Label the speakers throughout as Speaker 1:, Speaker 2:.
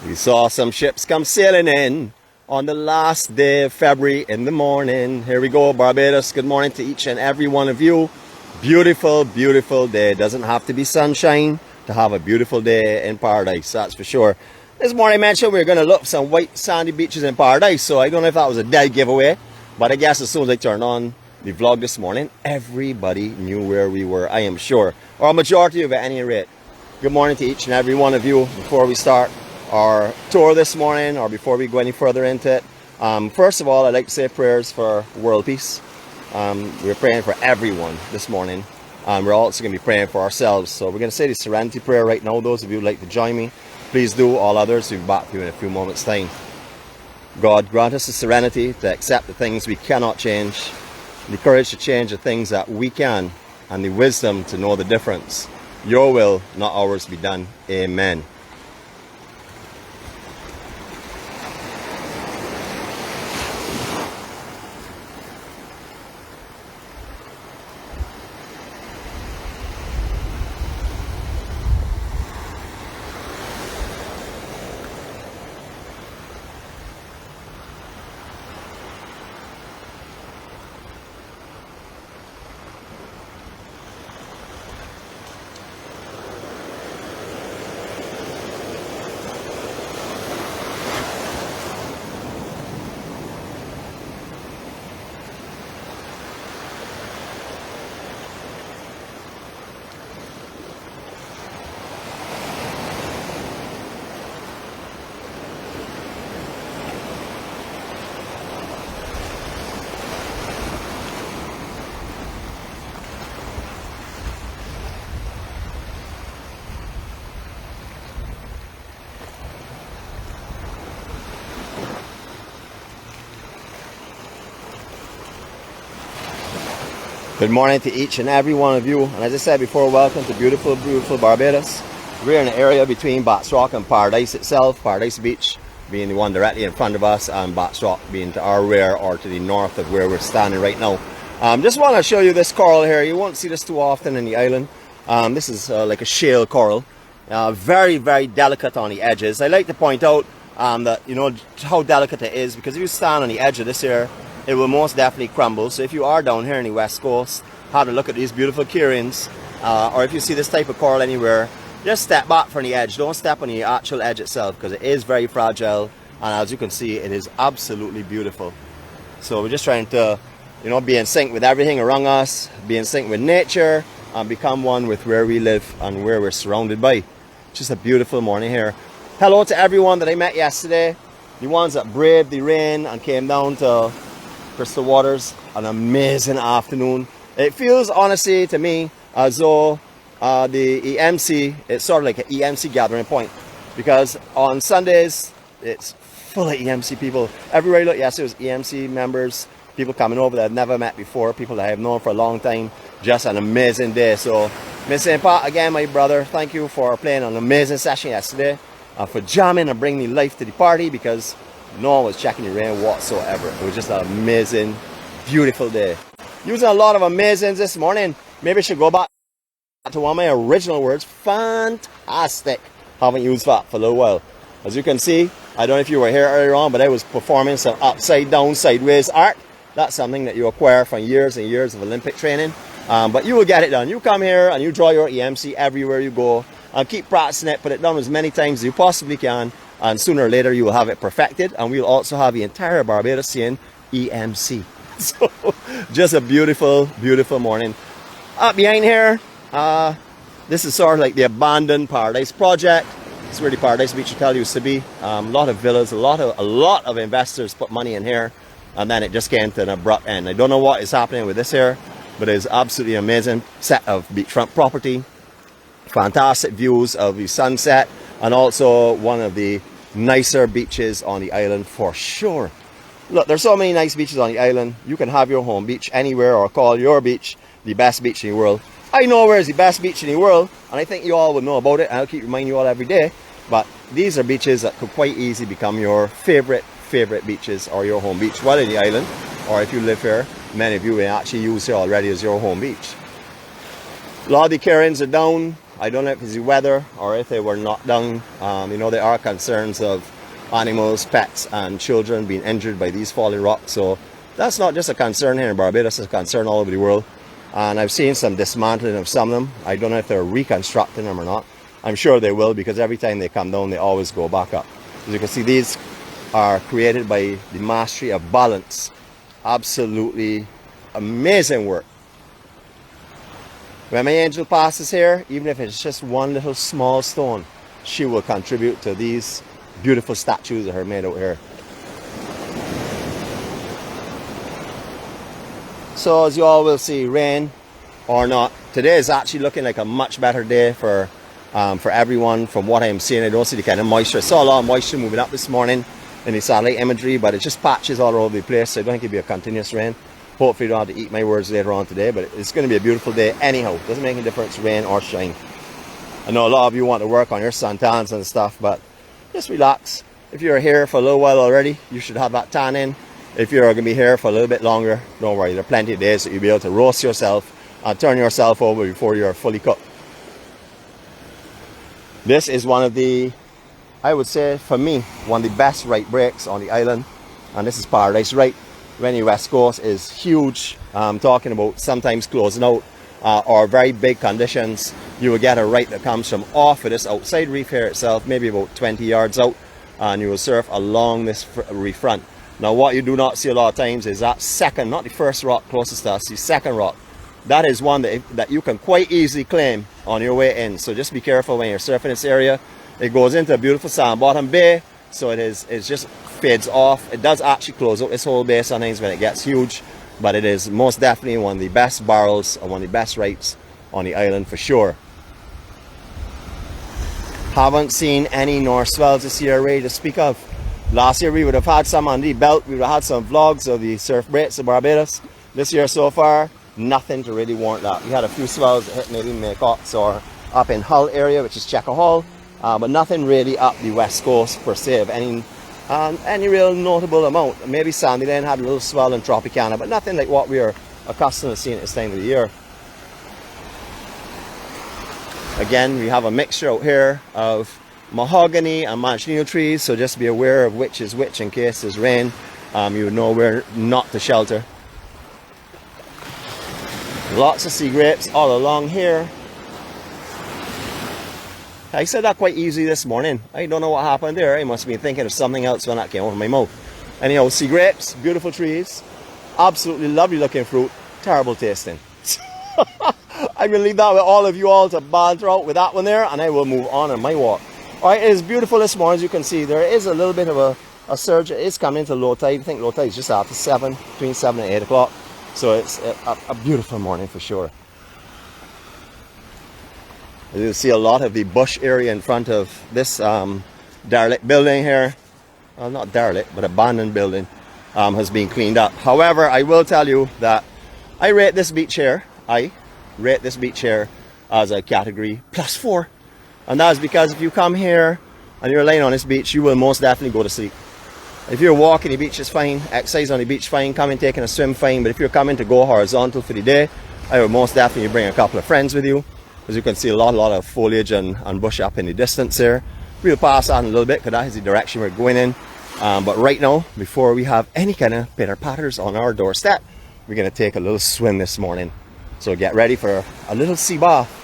Speaker 1: We saw some ships come sailing in on the last day of February in the morning. Here we go, Barbados. Good morning to each and every one of you. Beautiful, beautiful day. Doesn't have to be sunshine to have a beautiful day in paradise, that's for sure. This morning I mentioned we were going to look for some white sandy beaches in paradise, so I don't know if that was a dead giveaway, but I guess as soon as I turned on the vlog this morning, everybody knew where we were, I am sure, or a majority of it at any rate. Good morning to each and every one of you. Before we start our tour this morning, or before we go any further into it, first of all, I'd like to say prayers for world peace. We're praying for everyone this morning. We're also going to be praying for ourselves. So we're going to say the Serenity Prayer right now. Those of you who would like to join me, please do. All others, we'll be back to you in a few moments' time. God, grant us the serenity to accept the things we cannot change, the courage to change the things that we can, and the wisdom to know the difference. Your will, not ours, be done. Amen. Good morning to each and every one of you, and as I said before, welcome to beautiful, beautiful Barbados. We're in an area between Bats Rock and Paradise itself, Paradise Beach being the one directly in front of us, and Bats Rock being to our rear or to the north of where we're standing right now. Just want to show you this coral here. You won't see this too often in the island. This is like a shale coral, very, very delicate on the edges. I like to point out that you know how delicate it is, because if you stand on the edge of this here, it will most definitely crumble. So if you are down here in the west coast, have a look at these beautiful clearings, or if you see this type of coral anywhere, just step back from the edge. Don't step on the actual edge itself, because it is very fragile, and as you can see, it is absolutely beautiful. So we're just trying to, you know, be in sync with everything around us, be in sync with nature, and become one with where we live and where we're surrounded by. Just a beautiful morning here. Hello to everyone that I met yesterday, the ones that braved the rain and came down to Crystal Waters. An amazing afternoon. It feels honestly to me as though the EMC, it's sort of like an EMC gathering point, because on Sundays it's full of EMC people. Everywhere you look yesterday was EMC members, people coming over that I've never met before, people that I have known for a long time. Just an amazing day. So Mr. Pat, again, my brother, thank you for playing an amazing session yesterday, for jamming and bringing life to the party, because no one was checking the rain whatsoever. It was just an amazing, beautiful day. Using a lot of amazings this morning. Maybe I should go back to one of my original words. Fantastic. Haven't used that for a little while. As you can see, I don't know if you were here earlier on, but I was performing some upside down, sideways art. That's something that you acquire from years and years of Olympic training. But you will get it done. You come here and you draw your EMC everywhere you go, and keep practicing it. Put it down as many times as you possibly can. And sooner or later you will have it perfected, and we'll also have the entire Barbados seeing EMC. So just a beautiful, beautiful morning. Up behind here, this is sort of like the abandoned Paradise project. It's where the Paradise Beach Hotel used to be. A lot of villas, a lot of investors put money in here, and then it just came to an abrupt end. I don't know what is happening with this here, but it's absolutely amazing set of beachfront property. Fantastic views of the sunset, and also one of the nicer beaches on the island for sure. Look, there's so many nice beaches on the island. You can have your home beach anywhere, or call your beach the best beach in the world. I know where is the best beach in the world, and I think you all would know about it, and I'll keep reminding you all every day. But these are beaches that could quite easily become your favorite beaches, or your home beach while in the island, or if you live here, many of you will actually use here already as your home beach. A lot of the clearings are down. I don't know if it's the weather or if they were knocked down. You know, there are concerns of animals, pets, and children being injured by these falling rocks. So that's not just a concern here in Barbados, it's a concern all over the world. And I've seen some dismantling of some of them. I don't know if they're reconstructing them or not. I'm sure they will, because every time they come down, they always go back up. As you can see, these are created by the mastery of balance. Absolutely amazing work. When my angel passes here, even if it's just one little small stone, she will contribute to these beautiful statues that are made out here. So as you all will see, rain or not, today is actually looking like a much better day for everyone. From what I'm seeing, I don't see the kind of moisture. I saw a lot of moisture moving up this morning in the satellite imagery, but it's just patches all over the place, so I don't think it'll be a continuous rain. Hopefully I don't have to eat my words later on today, but it's going to be a beautiful day anyhow. Doesn't make any difference, rain or shine. I know a lot of you want to work on your suntans and stuff, but just relax. If you're here for a little while already, you should have that tan in. If you're going to be here for a little bit longer, don't worry. There are plenty of days that you'll be able to roast yourself and turn yourself over before you're fully cooked. This is one of the, I would say for me, one of the best right breaks on the island. And this is Paradise Right. Rennie West Coast is huge. I'm talking about sometimes closing out or very big conditions. You will get a right that comes from off of this outside reef here itself, maybe about 20 yards out, and you will surf along this reef front. Now what you do not see a lot of times is that second, not the first rock closest to us, the second rock. That is one that you can quite easily claim on your way in. So just be careful when you're surfing this area. It goes into a beautiful sand bottom bay, so it just fades off. It does actually close out this whole bay sometimes when it gets huge, but it is most definitely one of the best barrels and one of the best rights on the island for sure. Haven't seen any north swells this year really to speak of. Last year we would have had some on the belt, we would have had some vlogs of the surf breaks of Barbados. This year so far, nothing to really warrant that. We had a few swells that hit maybe Maycox or up in Hull area, which is Checker Hall, but nothing really up the west coast per se of any real notable amount. Maybe Sandyland had a little swell in Tropicana, but nothing like what we are accustomed to seeing at this time of the year. Again, we have a mixture out here of mahogany and manchineel trees, so just be aware of which is which in case there's rain. You would know where not to shelter. Lots of sea grapes all along here. I said that quite easy this morning. I don't know what happened there. I must be thinking of something else when that came out of my mouth. Anyhow, sea grapes, beautiful trees, absolutely lovely looking fruit, terrible tasting. I'm going to leave that with all of you all to banter out with that one there, and I will move on my walk. Alright, it is beautiful this morning. As you can see, there is a little bit of a surge. It is coming into low tide. I think low tide is just after 7, between 7 and 8 o'clock. So it's a beautiful morning for sure. You'll see a lot of the bush area in front of this derelict building here. Well, not derelict, but abandoned building has been cleaned up. However, I will tell you that I rate this beach here as a category +4. And that is because if you come here and you're laying on this beach, you will most definitely go to sleep. If you're walking the beach is fine, exercise on the beach fine, coming taking a swim fine, but if you're coming to go horizontal for the day, I would most definitely bring a couple of friends with you. As you can see, a lot of foliage and bush up in the distance here. We'll pass on a little bit because that is the direction we're going in. But right now, before we have any kind of pitter-patters on our doorstep, we're going to take a little swim this morning. So get ready for a little sea bath.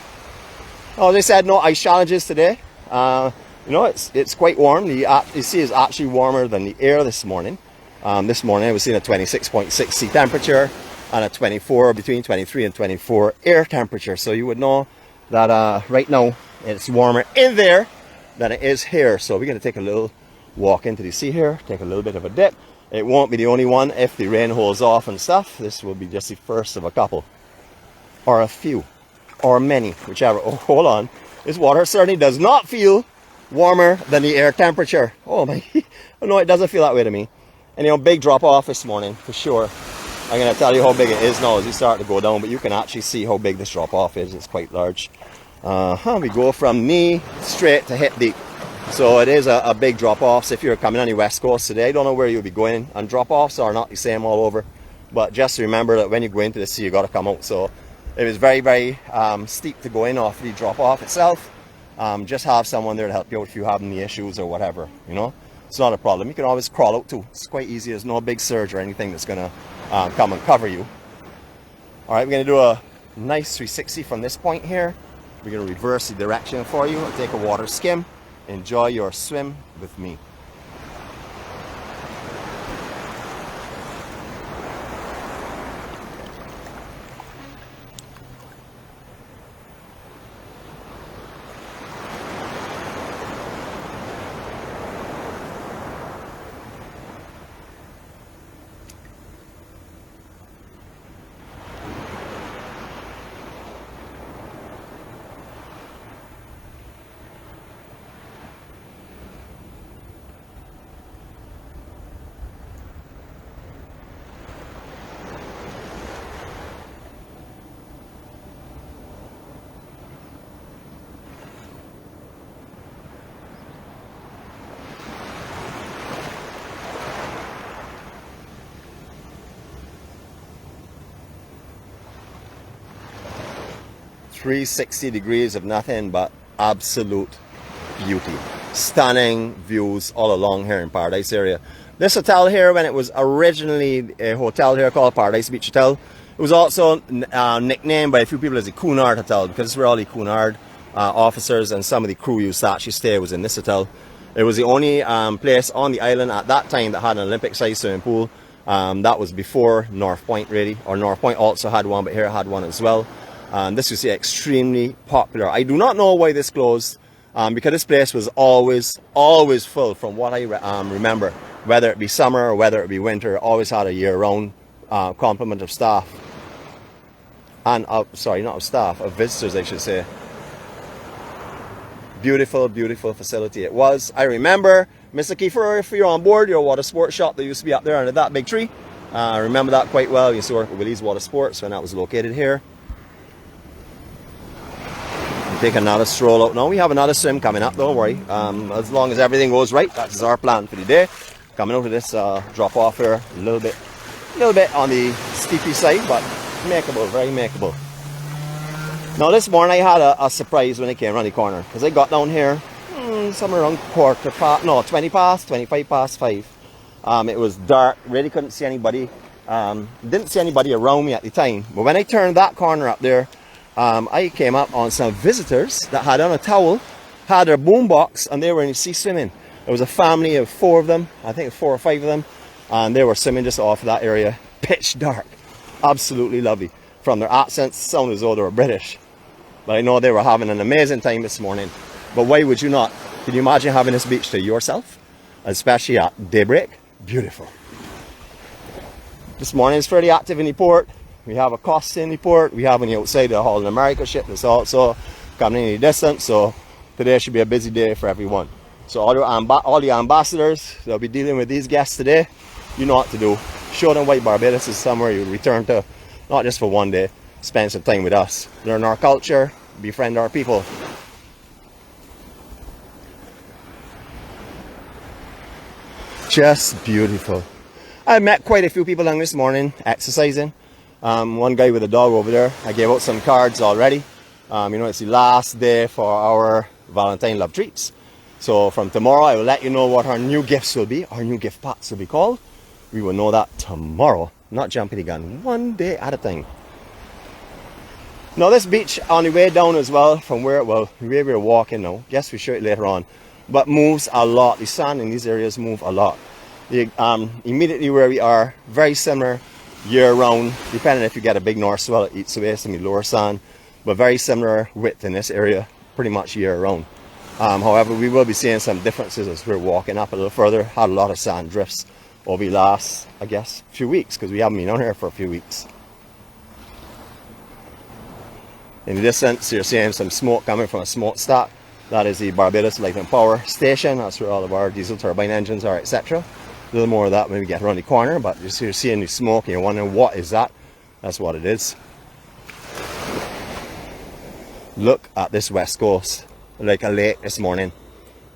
Speaker 1: Oh, as I said, no ice challenges today. You know, it's quite warm. The sea is actually warmer than the air this morning. This morning I was seeing a 26.6 sea temperature and a 24, between 23 and 24 air temperature. So you would know that right now it's warmer in there than it is here. So we're going to take a little walk into the sea here, take a little bit of a dip. It won't be the only one if the rain holds off and stuff. This will be just the first of a couple, or a few, or many, whichever. Oh, hold on. This water certainly does not feel warmer than the air temperature. Oh my, no, it doesn't feel that way to me. And you know, big drop off this morning for sure. I'm going to tell you how big it is now as you start to go down, but you can actually see how big this drop off is. It's quite large. We go from knee straight to hip deep. So it is a big drop off. So if you're coming on the west coast today, I don't know where you'll be going, and drop offs are not the same all over. But just remember that when you go into the sea, you got to come out. So It was very, very steep to go in off the drop off itself. Just have someone there to help you out if you have any issues or whatever, you know. It's not a problem. You can always crawl out too. It's quite easy. There's no big surge or anything that's going to come and cover you. All right, we're going to do a nice 360 from this point here. We're going to reverse the direction for you. Take a water skim. Enjoy your swim with me. .360 of nothing but absolute beauty. Stunning views all along here in Paradise area. This hotel here, when it was originally a hotel here called Paradise Beach Hotel, it was also nicknamed by a few people as the Cunard Hotel, because it's where all the Cunard officers and some of the crew used to actually stay, was in this hotel. It was the only place on the island at that time that had an Olympic-sized swimming pool. That was before North Point, really, or North Point also had one, but here had one as well. This was extremely popular. I do not know why this closed, because this place was always full from what I remember. Whether it be summer or whether it be winter, always had a year-round complement of staff. And, sorry, not of staff, of visitors, I should say. Beautiful, beautiful facility it was. I remember, Mr. Kiefer, if you're on board, your water sports shop that used to be up there under that big tree. I remember that quite well. You used to work with Willie's Water Sports when that was located here. Take another stroll out now. We have another swim coming up, don't worry. As long as everything goes right, that is our plan for the day. Coming out of this drop off here, a little bit on the steepy side, but makeable, very makeable. Now this morning I had a surprise when I came around the corner, because I got down here somewhere around 25 past 5. It was dark, really couldn't see anybody. Didn't see anybody around me at the time, but when I turned that corner up there, I came up on some visitors that had on a towel, had their boombox, and they were in the sea swimming. There was a family of 4 of them, I think 4 or 5 of them, and they were swimming just off of that area, pitch dark. Absolutely lovely. From their accents, sounded as though they were British. But I know they were having an amazing time this morning. But why would you not? Can you imagine having this beach to yourself? Especially at daybreak. Beautiful. This morning is fairly active in the port. We have a coast in the port. We have on the outside a Holland America ship that's also coming in the distance. So today should be a busy day for everyone. So all the ambassadors that'll be dealing with these guests today, you know what to do. Show them why Barbados is somewhere you return to, not just for one day. Spend some time with us. Learn our culture, befriend our people. Just beautiful. I met quite a few people along this morning exercising. One guy with a dog over there. I gave out some cards already. You know, it's the last day for our Valentine Love Treats. So from tomorrow, I will let you know what our new gifts will be. Our new gift packs will be called. We will know that tomorrow. Not jumping the gun. One day at a time. Now this beach on the way down as well, from where we were walking now. Guess we show it later on. But moves a lot. The sand in these areas move a lot. Immediately where we are, very similar year-round, depending if you get a big north swell, it eats away some of the lower sand, but very similar width in this area, pretty much year-round. However, we will be seeing some differences as we're walking up a little further. Had a lot of sand drifts over the last, I guess, few weeks, because we haven't been on here for a few weeks. In the distance, you're seeing some smoke coming from a smokestack. That is the Barbados Light and Power Station. That's where all of our diesel turbine engines are, etc. A little more of that when we get around the corner, but you're seeing the smoke and you're wondering what is that. That's what it is. Look at this west coast, like a lake this morning.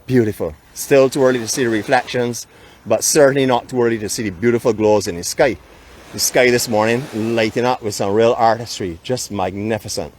Speaker 1: Beautiful. Still too early to see the reflections, but certainly not too early to see the beautiful glows in the sky. The sky this morning lighting up with some real artistry, just magnificent.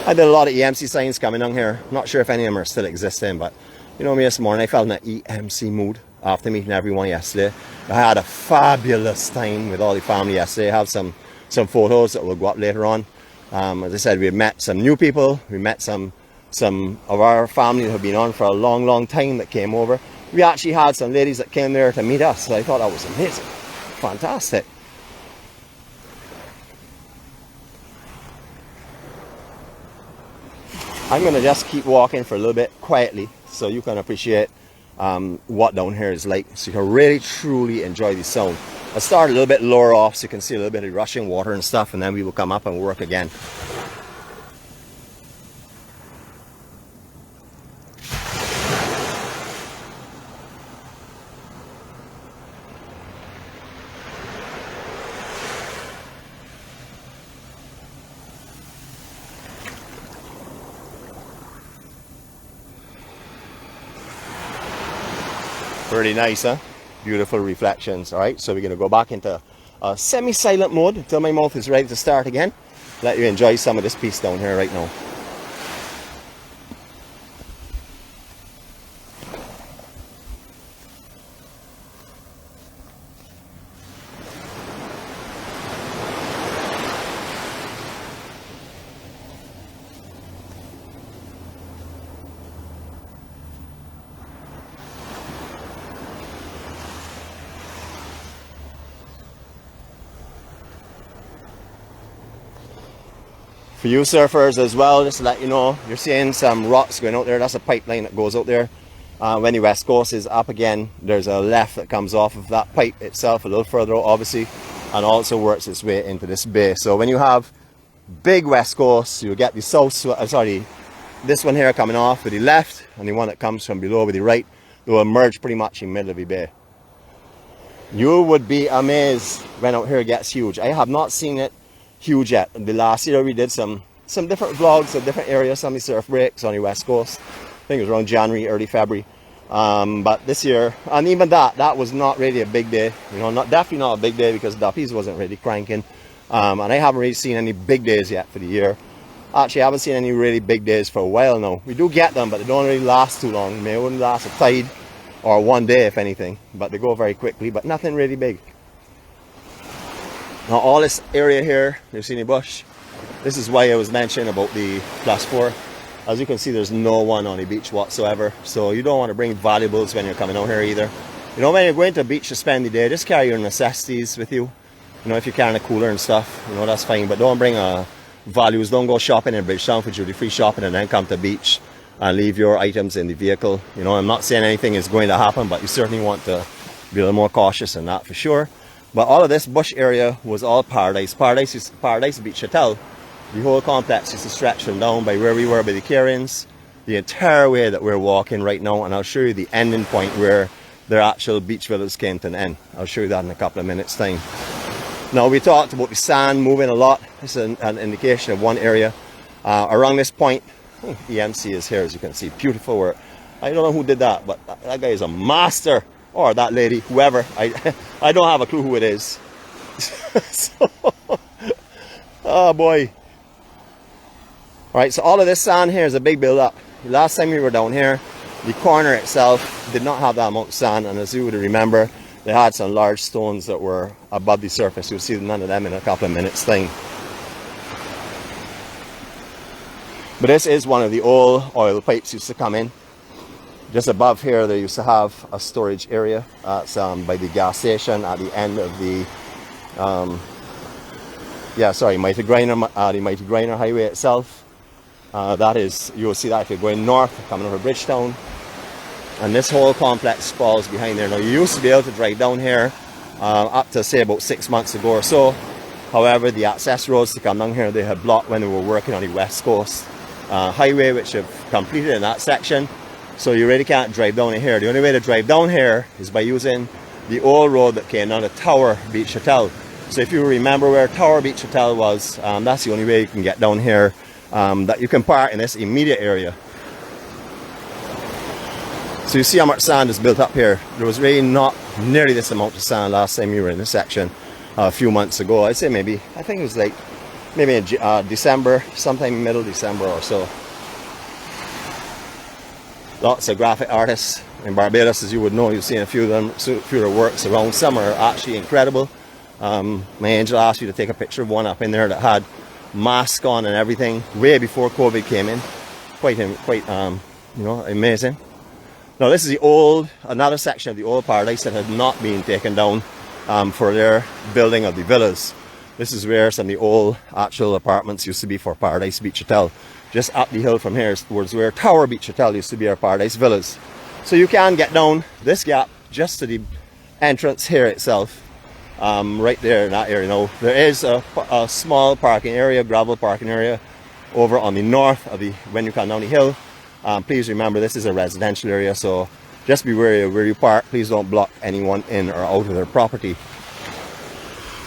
Speaker 1: I did a lot of EMC signs coming down here. Not sure if any of them are still existing, but you know me, this morning I felt in an EMC mood after meeting everyone yesterday. I had a fabulous time with all the family yesterday. I have some photos that will go up later on. As I said, we met some new people. We met some of our family that have been on for a long time that came over. We actually had some ladies that came there to meet us. So I thought that was amazing. Fantastic. I'm going to just keep walking for a little bit quietly so you can appreciate what down here is like. So you can really truly enjoy the sound. I'll start a little bit lower off so you can see a little bit of rushing water and stuff, and then we will come up and work again. Pretty nice, huh? Beautiful reflections. All right, so we're going to go back into semi-silent mode until my mouth is ready to start again. Let you enjoy some of this piece down here right now. For you surfers as well, just to let you know, you're seeing some rocks going out there. That's a pipeline that goes out there. When the west coast is up again, there's a left that comes off of that pipe itself a little further out, obviously, and also works its way into this bay. So when you have big west coast, you get the this one here coming off with the left, and the one that comes from below with the right. They will merge pretty much in the middle of the bay. You would be amazed when out here it gets huge. I have not seen it huge yet. The last year we did some different vlogs of different areas, some surf breaks on the west coast. I think it was around January, early February. But this year, and even that was not really a big day. You know, definitely not a big day because Duppies wasn't really cranking. And I haven't really seen any big days yet for the year. Actually, I haven't seen any really big days for a while now. We do get them, but they don't really last too long. They may only last a tide or one day, if anything. But they go very quickly, but nothing really big. Now all this area here, you've seen the bush. This is why I was mentioning about the +4. As you can see, there's no one on the beach whatsoever. So you don't want to bring valuables when you're coming out here either. You know, when you're going to the beach to spend the day, just carry your necessities with you. You know, if you're carrying a cooler and stuff, you know, that's fine. But don't bring values. Don't go shopping in Bridgetown for duty-free shopping and then come to the beach and leave your items in the vehicle. You know, I'm not saying anything is going to happen, but you certainly want to be a little more cautious in that for sure. But all of this bush area was all Paradise. Paradise Beach Hotel. The whole complex used to stretch from down by where we were by the Cairns, the entire way that we're walking right now, and I'll show you the ending point where their actual beach villas came to an end. I'll show you that in a couple of minutes time. Now we talked about the sand moving a lot. This is an indication of one area. Around this point, EMC is here, as you can see. Beautiful work. I don't know who did that, but that guy is a master. Or that lady, whoever. I don't have a clue who it is. So, oh boy. Alright, so all of this sand here is a big build up. The last time we were down here, the corner itself did not have that amount of sand, and as you would remember, they had some large stones that were above the surface. You'll see none of them in a couple of minutes thing. But this is one of the old oil pipes used to come in. Just above here, they used to have a storage area. It's by the gas station at the end of the, Mighty Griner Highway itself. That is, you'll see that if you're going north, coming over Bridgetown. And this whole complex falls behind there. Now, you used to be able to drive down here up to, say, about 6 months ago or so. However, the access roads to come down here, they had blocked when they were working on the West Coast Highway, which have completed in that section. So you really can't drive down here. The only way to drive down here is by using the old road that came down to Tower Beach Hotel. So if you remember where Tower Beach Hotel was, that's the only way you can get down here, that you can park in this immediate area. So you see how much sand is built up here. There was really not nearly this amount of sand last time you were in this section a few months ago. I'd say maybe, I think it was like maybe in December, sometime middle December or so. Lots of graphic artists in Barbados, as you would know. You've seen a few of them, a few of their works around. Some are actually incredible. My angel asked you to take a picture of one up in there that had mask on and everything, way before COVID came in. Quite you know, amazing. Now this is another section of the old paradise that had not been taken down for their building of the villas. This is where some of the old actual apartments used to be for Paradise Beach Hotel. Just up the hill from here was where Tower Beach Hotel used to be, our Paradise Villas. So you can get down this gap just to the entrance here itself, right there in that area. Now there is a small parking area, gravel parking area, over on the north of when you come down the hill. Please remember, this is a residential area, so just be wary of where you park. Please don't block anyone in or out of their property.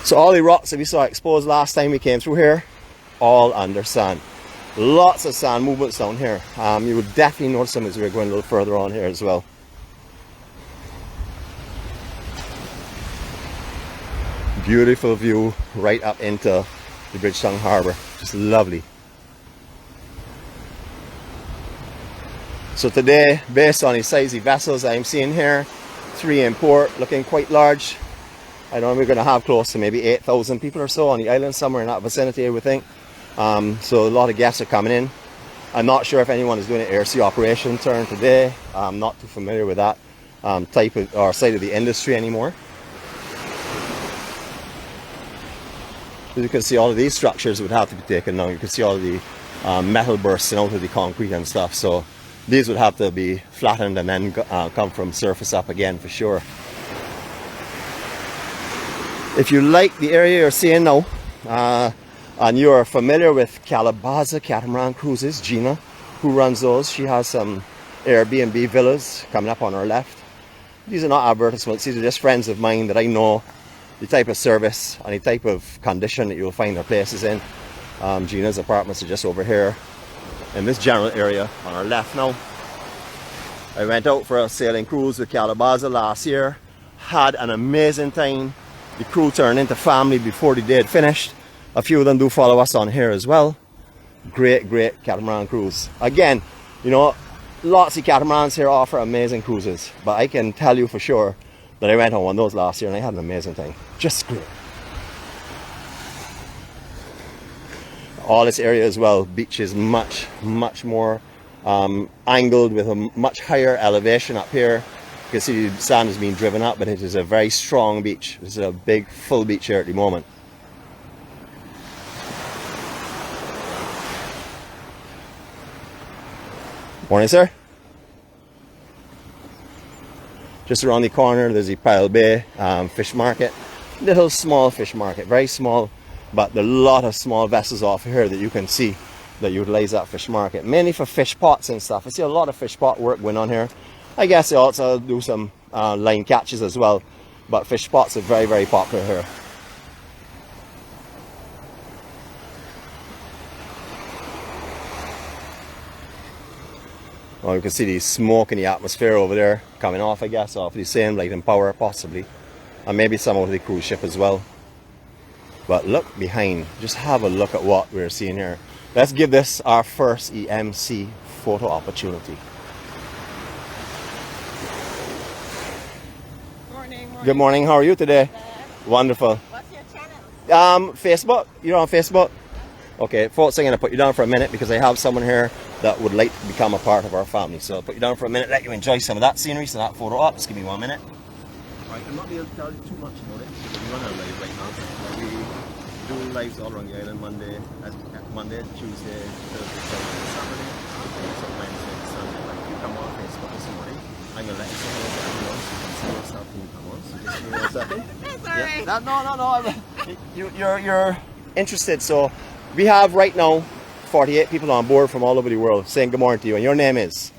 Speaker 1: So all the rocks that we saw exposed last time we came through here, all under sand. Lots of sand movements down here. You would definitely notice them as we're going a little further on here as well. Beautiful view right up into the Bridgetown Harbour. Just lovely. So today, based on the size of vessels I'm seeing here, 3 in port, looking quite large. I know we're going to have close to maybe 8,000 people or so on the island, somewhere in that vicinity, I would think. So a lot of guests are coming in. I'm not sure if anyone is doing an air sea operation turn today. I'm not too familiar with that type of or side of the industry anymore. As you can see, all of these structures would have to be taken down. You can see all of the metal bursting out of the concrete and stuff. So these would have to be flattened and then come from surface up again for sure. If you like the area you're seeing now, and you are familiar with Calabaza Catamaran Cruises, Gina, who runs those, she has some Airbnb villas coming up on her left. These are not advertisements, these are just friends of mine that I know the type of service and the type of condition that you'll find their places in. Gina's apartments are just over here in this general area on our left now. I went out for a sailing cruise with Calabaza last year, had an amazing time. The crew turned into family before the day had finished. A few of them do follow us on here as well. Great catamaran cruise. Again, you know, lots of catamarans here offer amazing cruises, but I can tell you for sure that I went on one of those last year and I had an amazing time. Just great. All this area as well, beach is much more angled with a much higher elevation up here. You can see the sand is being driven up, but it is a very strong beach. This is a big full beach here at the moment. Morning, sir. Just around the corner there's the Pile Bay fish market. Little small fish market, very small, but there are a lot of small vessels off here that you can see that utilize that fish market, mainly for fish pots and stuff. I see a lot of fish pot work going on here. I guess they also do some line catches as well, but fish pots are very popular here. Well, you can see the smoke in the atmosphere over there coming off, I guess, off the same light and power possibly, and maybe some of the cruise ship as well. But look behind, just have a look at what we're seeing here. Let's give this our first EMC photo opportunity.
Speaker 2: Morning.
Speaker 1: Good morning, how are you today? Wonderful.
Speaker 2: What's your channel?
Speaker 1: Facebook, you're on Facebook? Okay, folks, I'm going to put you down for a minute because I have someone here that would like to become a part of our family. So I'll put you down for a minute, let you enjoy some of that scenery, so that photo up. Just give me 1 minute. Right, I'm not able to tell you too much about it. We run our live right now. We do lives all around the island Monday, Tuesday, Thursday, Friday, Saturday. So Wednesday, Sunday. Like, if you come on Facebook this morning, I'm going to let you know that everyone so you can see yourself when you come on. So just give me 1 second.
Speaker 2: That's alright.
Speaker 1: No. You're interested, so we have right now 48 people on board from all over the world saying good morning to you, and your name is?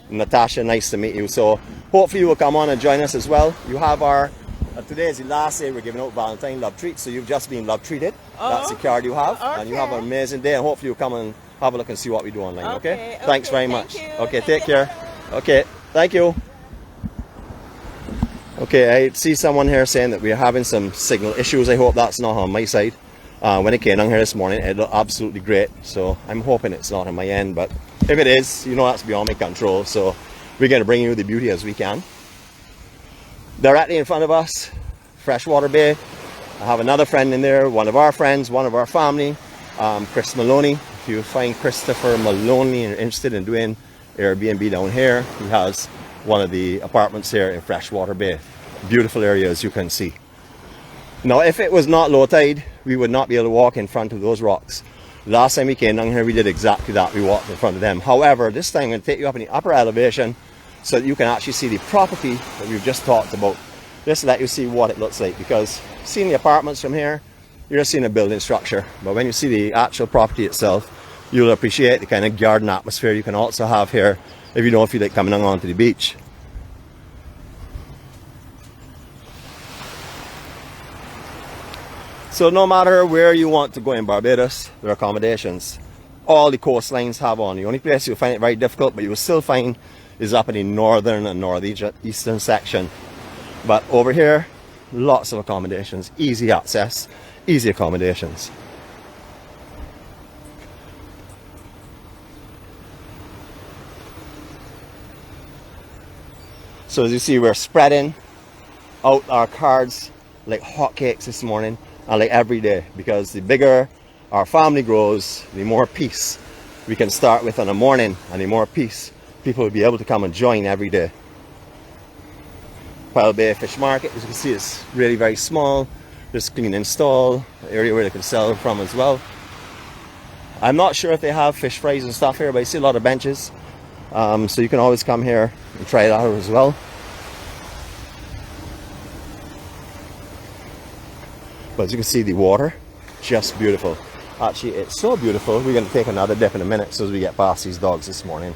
Speaker 1: Natasha. Nice to meet you. So hopefully you will come on and join us as well. You have our today is the last day we're giving out Valentine love treats, so you've just been love treated. That's the card you have.
Speaker 2: Okay.
Speaker 1: And you have an amazing day, and hopefully you'll come and have a look and see what we do online. Okay?
Speaker 2: Okay.
Speaker 1: Thanks very much.
Speaker 2: Thank you.
Speaker 1: Okay, take care. Okay. Thank you. Okay, I see someone here saying that we are having some signal issues. I hope that's not on my side. When I came down here this morning, it looked absolutely great. So I'm hoping it's not on my end, but if it is, you know that's beyond my control. So we're going to bring you the beauty as we can. Directly in front of us, Freshwater Bay. I have another friend in there, one of our friends, one of our family, Chris Maloney. If you find Christopher Maloney and you're interested in doing Airbnb down here, he has one of the apartments here in Freshwater Bay. Beautiful area, as you can see. Now, if it was not low tide, we would not be able to walk in front of those rocks. Last time we came down here, we did exactly that. We walked in front of them. However, this time I'm going to take you up in the upper elevation so that you can actually see the property that we've just talked about. Just to let you see what it looks like, because seeing the apartments from here, you're just seeing a building structure. But when you see the actual property itself, you'll appreciate the kind of garden atmosphere you can also have here if you don't feel like coming onto the beach. So no matter where you want to go in Barbados, there are accommodations. All the coastlines have on. The only place you'll find it very difficult, but you will still find, is up in the northern and northeastern section. But over here, lots of accommodations, easy access, easy accommodations. So as you see, we're spreading out our cards like hotcakes this morning, and like every day, because the bigger our family grows, the more peace we can start with in the morning, and the more peace people will be able to come and join every day. Pile Bay Fish Market, as you can see, it's really very small. There's clean install, area where they can sell from as well. I'm not sure if they have fish fries and stuff here, but I see a lot of benches. So you can always come here and try it out as well. But as you can see, the water, just beautiful. Actually, it's so beautiful, we're going to take another dip in a minute so as we get past these dogs this morning.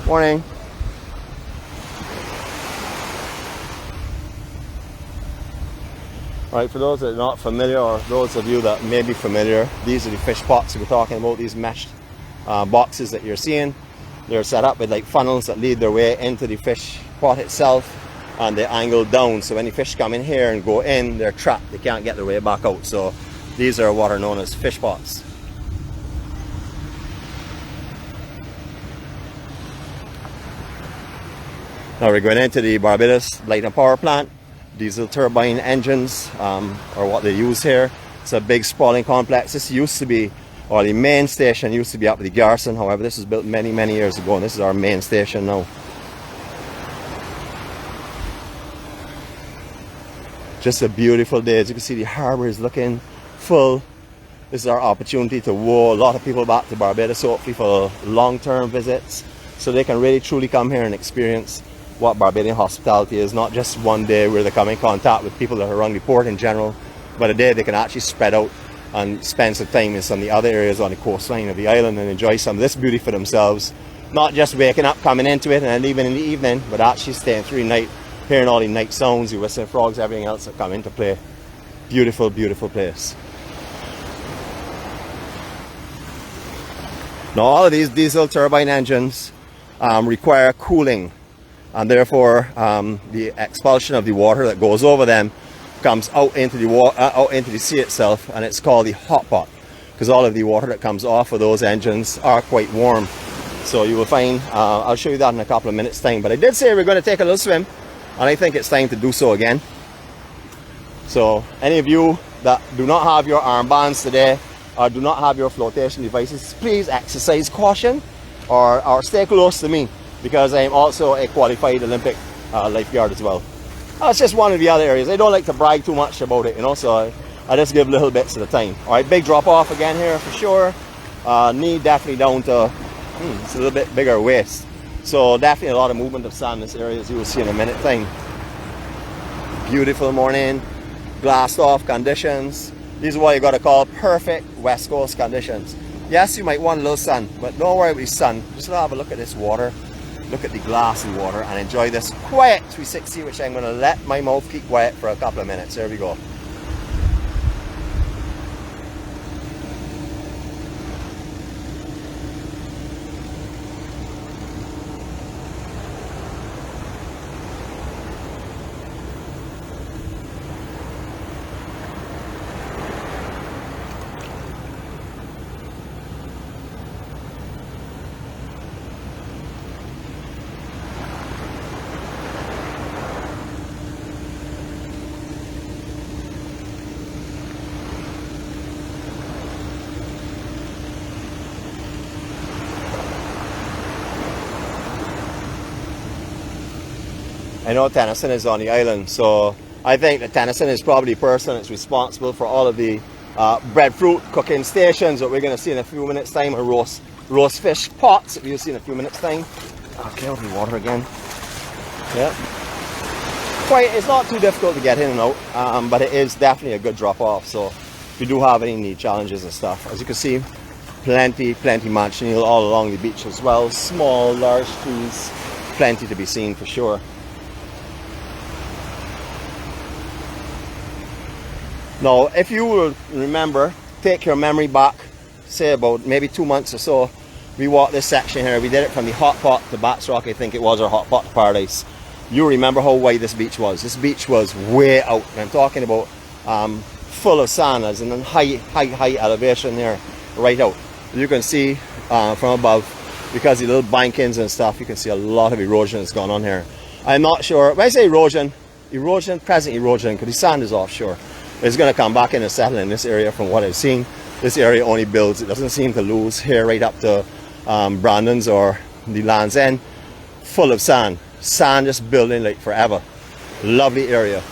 Speaker 1: Morning. Alright, for those that are not familiar, or those of you that may be familiar, these are the fish pots we're talking about, these meshed boxes that you're seeing. They're set up with like funnels that lead their way into the fish pot itself, and they angle down, so when the fish come in here and go in, they're trapped, they can't get their way back out. So these are what are known as fish pots. Now we're going into the Barbados Light and Power Plant. Diesel turbine engines are what they use here. It's a big sprawling complex. This used to be, or the main station used to be up at the garrison. However, this was built many years ago, and this is our main station now. Just a beautiful day. As you can see, the harbour is looking full. This is our opportunity to woo a lot of people back to Barbados, hopefully for long-term visits, so they can really truly come here and experience what Barbadian hospitality is. Not just one day where they come in contact with people that are around the port in general, but a day they can actually spread out and spend some time in some of the other areas on the coastline of the island and enjoy some of this beauty for themselves. Not just waking up, coming into it and then leaving in the evening, but actually staying through the night, hearing all the night sounds, the whistling frogs, everything else that come into play. Beautiful, beautiful place. Now all of these diesel turbine engines require cooling, and therefore the expulsion of the water that goes over them comes out into the sea itself, and it's called the hot pot, because all of the water that comes off of those engines are quite warm. So you will find, I'll show you that in a couple of minutes time, but I did say we're going to take a little swim, and I think it's time to do so again. So any of you that do not have your armbands today, or do not have your flotation devices, please exercise caution, or stay close to me, because I am also a qualified Olympic lifeguard as well. That's just one of the other areas. I don't like to brag too much about it, you know, so I just give little bits at a time. Alright, big drop off again here for sure. Knee definitely down to, it's a little bit bigger waist. So definitely a lot of movement of sand in this area, as you will see in a minute time. Beautiful morning, glassed off conditions. These are what you got to call perfect West Coast conditions. Yes, you might want a little sun, but don't worry about the sun. Just have a look at this water. Look at the glassy water and enjoy this quiet 360, which I'm going to let my mouth keep quiet for a couple of minutes. There we go. know Tennyson is on the island, so I think that Tennyson is probably the person that's responsible for all of the breadfruit cooking stations that we're going to see in a few minutes time, and roast fish pots that we'll see in a few minutes time. Okay, over the water again. Yeah. It's not too difficult to get in and out, but it is definitely a good drop off. So if you do have any need challenges and stuff, as you can see, plenty manchineel all along the beach as well. Small, large trees, plenty to be seen for sure. Now, if you will remember, take your memory back, say about maybe 2 months or so, we walked this section here. We did it from the hot pot to Bats Rock, I think it was, or hot pot to Paradise. You remember how wide this beach was. This beach was way out, and I'm talking about full of sand, as in high elevation there, right out. You can see from above, because the little bankings and stuff, you can see a lot of erosion that's gone on here. I'm not sure, when I say erosion, present erosion, because the sand is offshore. It's going to come back in and settle in this area from what I've seen. This area only builds, it doesn't seem to lose here right up to Brandon's or the Land's End. Full of sand. Sand just building like forever. Lovely area.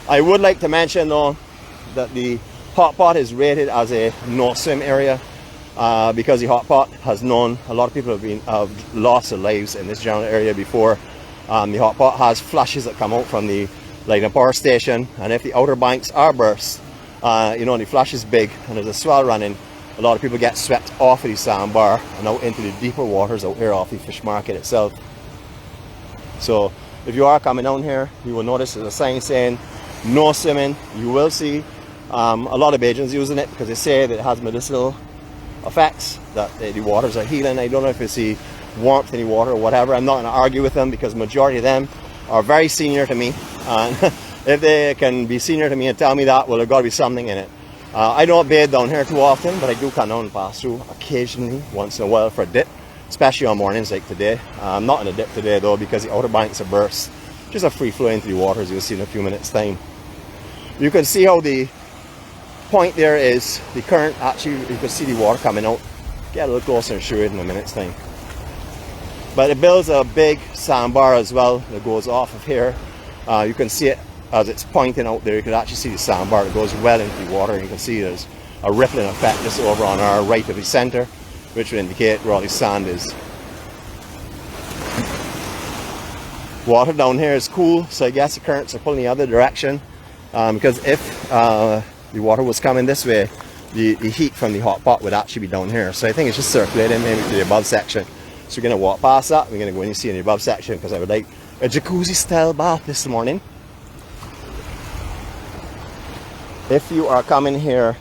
Speaker 1: I would like to mention though that the hot pot is rated as a no swim area because the hot pot has known a lot of people have lost their lives in this general area before. The hot pot has flashes that come out from the Light Power Station, and if the outer banks are burst, you know, the flash is big and there's a swell running, a lot of people get swept off of the sandbar and out into the deeper waters out here off the fish market itself. So if you are coming down here, you will notice there's a sign saying no swimming. You will see a lot of Bajans using it because they say that it has medicinal effects, that the waters are healing. I don't know if you see warmth in the water or whatever. I'm not going to argue with them because the majority of them are very senior to me, and if they can be senior to me and tell me that, well, there's got to be something in it. I don't bathe down here too often, but I do come down and pass through occasionally, once in a while, for a dip, especially on mornings like today. I'm not in a dip today though because the outer banks are burst. Just a free flow into the waters, you'll see in a few minutes time. You can see how the point there is the current. Actually, you can see the water coming out. Get a little closer and show it in a minute's time. But it builds a big sandbar as well that goes off of here. You can see it as it's pointing out there. You can actually see the sandbar that goes well into the water. And you can see there's a rippling effect just over on our right of the center, which would indicate where all the sand is. Water down here is cool, so I guess the currents are pulling the other direction, because if the water was coming this way, the heat from the hot pot would actually be down here. So I think it's just circulating maybe to the above section. So we're going to walk past that. We're going to go in and see in the above section because I would like a jacuzzi style bath this morning. If you are coming here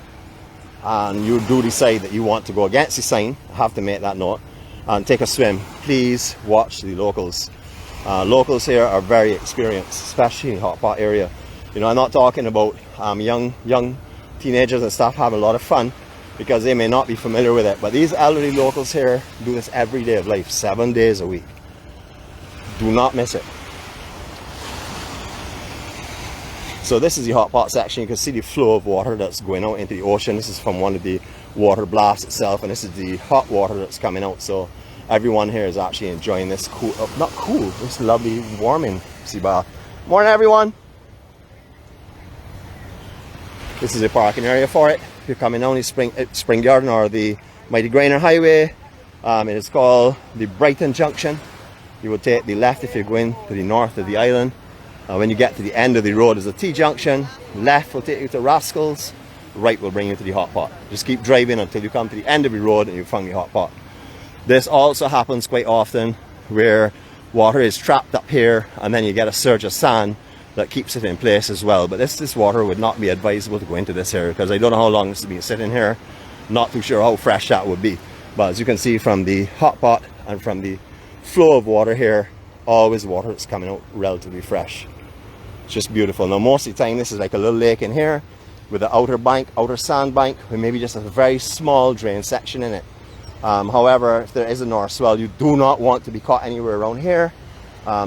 Speaker 1: and you do decide that you want to go against the sign, I have to make that note, and take a swim, please watch the locals. Locals here are very experienced, especially in the hot pot area. You know, I'm not talking about young teenagers and stuff having a lot of fun because they may not be familiar with it, but these elderly locals here do this every day of life, 7 days a week. Do not miss it. So this is the hot pot section. You can see the flow of water that's going out into the ocean. This is from one of the water blasts itself, and this is the hot water that's coming out. So everyone here is actually enjoying this cool, not cool, this lovely warming sea bath. Morning everyone. This is the parking area for it. If you're coming down the Spring Garden or the Mighty Grainer Highway, it is called the Brighton Junction. You will take the left if you're going to the north of the island. When you get to the end of the road, there's a T-junction. Left will take you to Rascals. Right will bring you to the hot pot. Just keep driving until you come to the end of the road and you find the hot pot. This also happens quite often where water is trapped up here and then you get a surge of sand that keeps it in place as well. But this water would not be advisable to go into this area because I don't know how long this has been sitting here. Not too sure how fresh that would be. But as you can see from the hot pot and from the flow of water here, always water that's coming out relatively fresh. It's just beautiful. Now most of the time this is like a little lake in here with the outer sand bank with maybe just a very small drain section in it. However, if there is a north swell, you do not want to be caught anywhere around here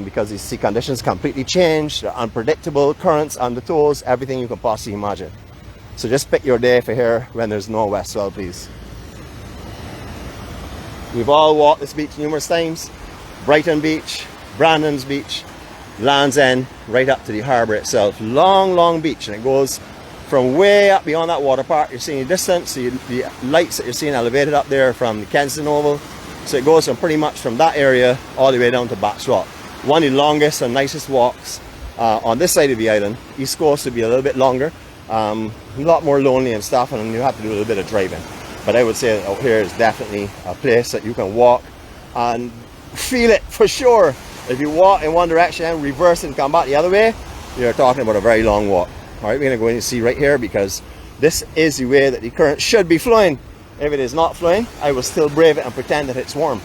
Speaker 1: because the sea conditions completely change. They're unpredictable, currents, undertows, everything you can possibly imagine. So just pick your day for here when there's no west swell, please. We've all walked this beach numerous times. Brighton Beach, Brandon's Beach, Land's End right up to the harbor itself. Long beach, and it goes from way up beyond that water park. You're seeing the distance, the lights that you're seeing elevated up there from the Kensington Oval. So it goes from pretty much from that area all the way down to Bats Rock. One of the longest and nicest walks on this side of the island. East Coast would be a little bit longer, a lot more lonely and stuff, and you have to do a little bit of driving. But I would say that out here is definitely a place that you can walk and feel it for sure. If you walk in one direction and reverse and come back the other way, you're talking about a very long walk. All right, we're going to go in and see right here, because this is the way that the current should be flowing. If it is not flowing, I will still brave it and pretend that it's warm.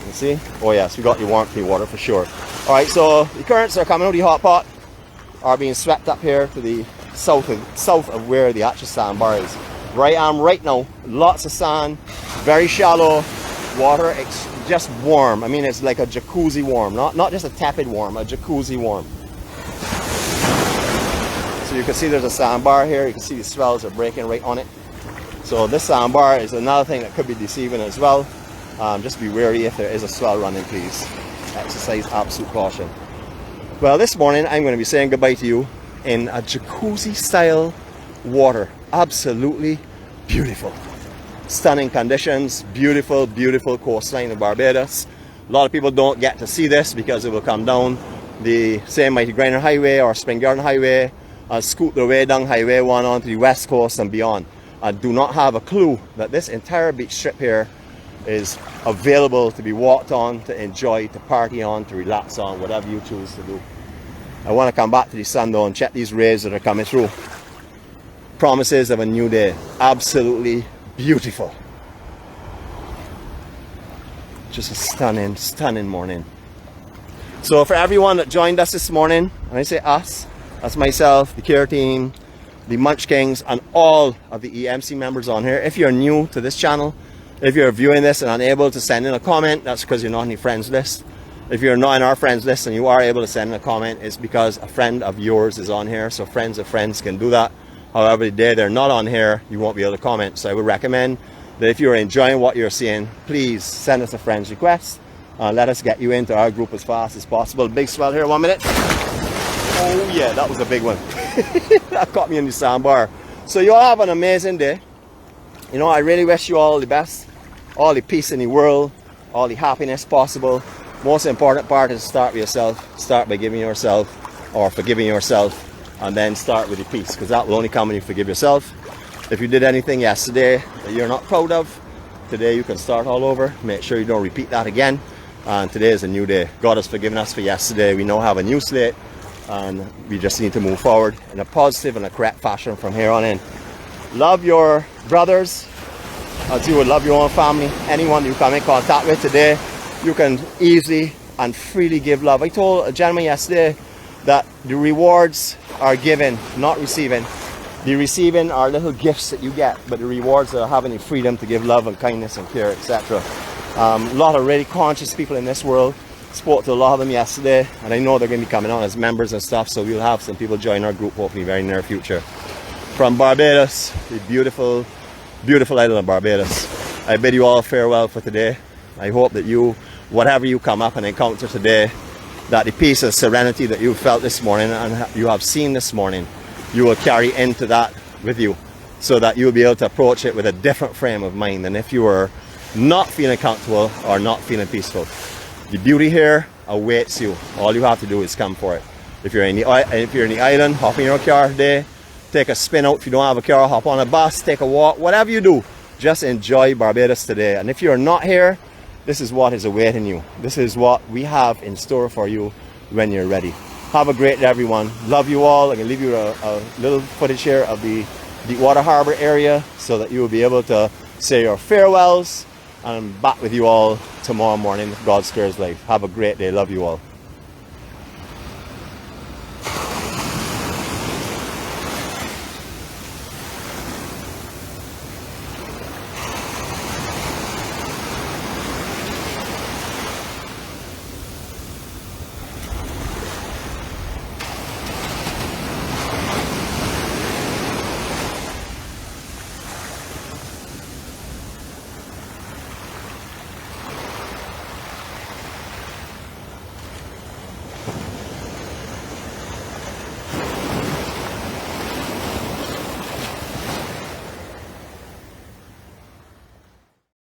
Speaker 1: You see? Oh yes, we got the warmth in the water for sure. All right, so the currents are coming out of the hot pot, are being swept up here to the south of where the actual sandbar is. Where I am right now, lots of sand, very shallow water. It's just warm. I mean, it's like a jacuzzi warm, not just a tepid warm, a jacuzzi warm. So you can see there's a sandbar here. You can see the swells are breaking right on it. So this sandbar is another thing that could be deceiving as well. Just be wary if there is a swell running, please. Exercise absolute caution. Well, this morning I'm going to be saying goodbye to you in a jacuzzi style water. Absolutely beautiful. Stunning conditions, beautiful coastline of Barbados. A lot of people don't get to see this because it will come down the same Mighty Griner Highway or Spring Garden Highway and scoot their way down Highway 1 onto the west coast and beyond. I do not have a clue that this entire beach strip here is available to be walked on, to enjoy, to party on, to relax on, whatever you choose to do. I want to come back to the sun though and check these rays that are coming through. Promises of a new day. Absolutely beautiful. Just a stunning morning. So for everyone that joined us this morning, and I say us, that's myself, the care team, the Munch Kings, and all of the EMC members on here. If you're new to this channel, if you're viewing this and unable to send in a comment, that's because you're not on the friends list. If you're not in our friends list and you are able to send in a comment, it's because a friend of yours is on here. So friends of friends can do that. However, the day they're not on here, you won't be able to comment. So I would recommend that if you're enjoying what you're seeing, please send us a friend's request. Let us get you into our group as fast as possible. Big swell here, 1 minute. Oh yeah, that was a big one. That caught me in the sandbar. So you all have an amazing day. You know, I really wish you all the best, all the peace in the world, all the happiness possible. Most important part is start with yourself. Start by giving yourself or forgiving yourself, and then start with the peace, because that will only come when you forgive yourself. If you did anything yesterday that you're not proud of, today you can start all over. Make sure you don't repeat that again. And today is a new day. God has forgiven us for yesterday. We now have a new slate, and we just need to move forward in a positive and a correct fashion from here on in. Love your brothers as you would love your own family. Anyone you come in contact with today, you can easily and freely give love. I told a gentleman yesterday that the rewards are given, not receiving. The receiving are little gifts that you get, but the rewards are having the freedom to give love and kindness and care, etc. A lot of really conscious people in this world. Spoke to a lot of them yesterday, and I know they're going to be coming on as members and stuff, so we'll have some people join our group hopefully very near future. From Barbados, the beautiful island of Barbados, I bid you all farewell for today. I hope that you, whatever you come up and encounter today, that the peace and serenity that you felt this morning and you have seen this morning, you will carry into that with you, so that you'll be able to approach it with a different frame of mind than if you were not feeling comfortable or not feeling peaceful. The beauty here awaits you. All you have to do is come for it. If you're in the island, hop in your car today, take a spin out. If you don't have a car, hop on a bus, take a walk, whatever you do, just enjoy Barbados today. And if you're not here, this is what is awaiting you. This is what we have in store for you when you're ready. Have a great day, everyone. Love you all. I'm going to leave you a little footage here of the Deepwater Harbor area so that you will be able to say your farewells. And I'm back with you all tomorrow morning if God spares life. Have a great day. Love you all.